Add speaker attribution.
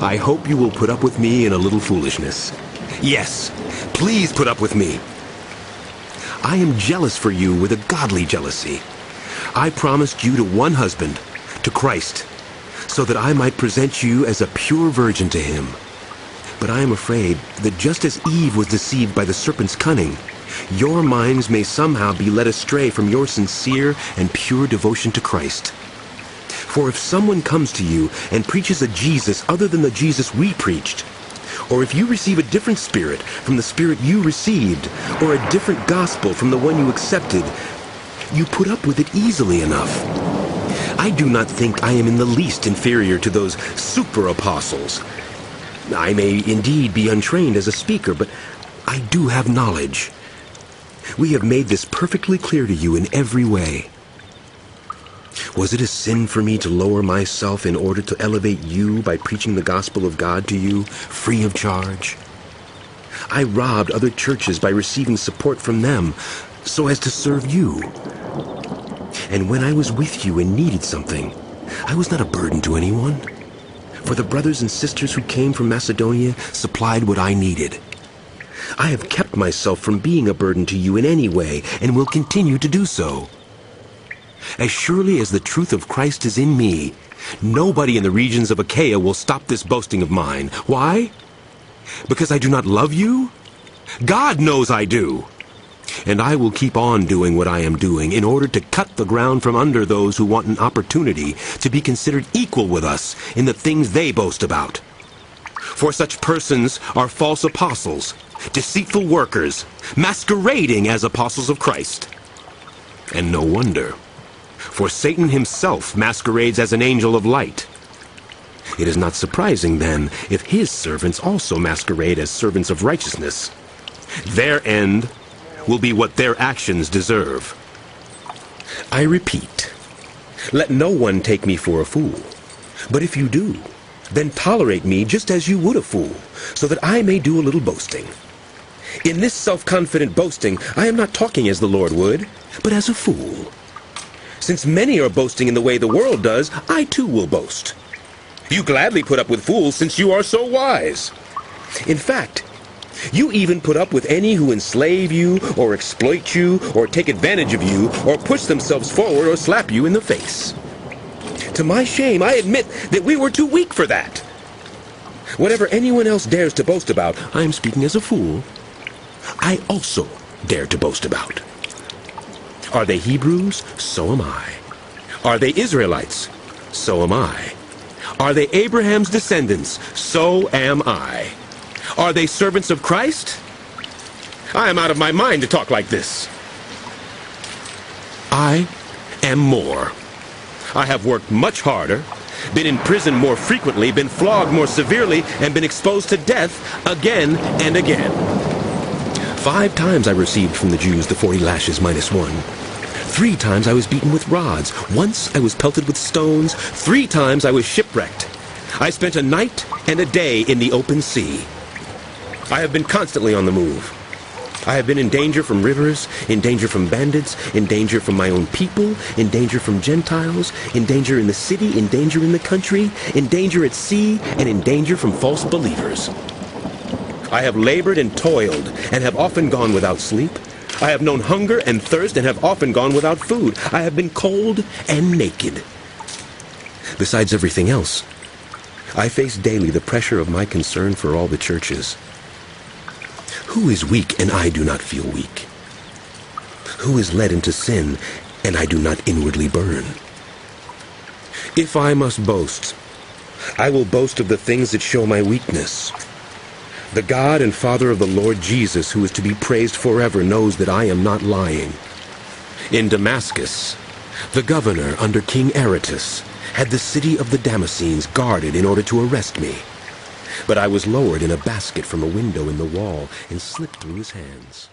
Speaker 1: I hope you will put up with me in a little foolishness. Yes, please put up with me. I am jealous for you with a godly jealousy. I promised you to one husband, to Christ, so that I might present you as a pure virgin to him. But I am afraid that just as Eve was deceived by the serpent's cunning, your minds may somehow be led astray from your sincere and pure devotion to Christ. For if someone comes to you and preaches a Jesus other than the Jesus we preached, or if you receive a different spirit from the spirit you received, or a different gospel from the one you accepted, you put up with it easily enough. I do not think I am in the least inferior to those super-apostles. I may indeed be untrained as a speaker, but I do have knowledge. We have made this perfectly clear to you in every way. Was it a sin for me to lower myself in order to elevate you by preaching the gospel of God to you free of charge? I robbed other churches by receiving support from them so as to serve you. And when I was with you and needed something, I was not a burden to anyone. For the brothers and sisters who came from Macedonia supplied what I needed. I have kept myself from being a burden to you in any way and will continue to do so. As surely as the truth of Christ is in me, nobody in the regions of Achaia will stop this boasting of mine. Why? Because I do not love you? God knows I do. And I will keep on doing what I am doing in order to cut the ground from under those who want an opportunity to be considered equal with us in the things they boast about. For such persons are false apostles, deceitful workers, masquerading as apostles of Christ. And no wonder. For Satan himself masquerades as an angel of light. It is not surprising, then, if his servants also masquerade as servants of righteousness. Their end will be what their actions deserve. I repeat, let no one take me for a fool. But if you do, then tolerate me just as you would a fool, so that I may do a little boasting. In this self-confident boasting, I am not talking as the Lord would, but as a fool. Since many are boasting in the way the world does, I too will boast. You gladly put up with fools since you are so wise. In fact, you even put up with any who enslave you, or exploit you, or take advantage of you, or push themselves forward, or slap you in the face. To my shame, I admit that we were too weak for that. Whatever anyone else dares to boast about, I am speaking as a fool, I also dare to boast about. Are they Hebrews? So am I. Are they Israelites? So am I. Are they Abraham's descendants? So am I. Are they servants of Christ? I am out of my mind to talk like this. I am more. I have worked much harder, been in prison more frequently, been flogged more severely, and been exposed to death again and again. 5 times I received from the Jews the 40 lashes minus 1. 3 times I was beaten with rods. Once I was pelted with stones. 3 times I was shipwrecked. I spent a night and a day in the open sea. I have been constantly on the move. I have been in danger from rivers, in danger from bandits, in danger from my own people, in danger from Gentiles, in danger in the city, in danger in the country, in danger at sea, and in danger from false believers. I have labored and toiled, and have often gone without sleep. I have known hunger and thirst, and have often gone without food. I have been cold and naked. Besides everything else, I face daily the pressure of my concern for all the churches. Who is weak and I do not feel weak? Who is led into sin and I do not inwardly burn? If I must boast, I will boast of the things that show my weakness. The God and Father of the Lord Jesus, who is to be praised forever, knows that I am not lying. In Damascus, the governor under King Aretas had the city of the Damascenes guarded in order to arrest me. But I was lowered in a basket from a window in the wall and slipped through his hands.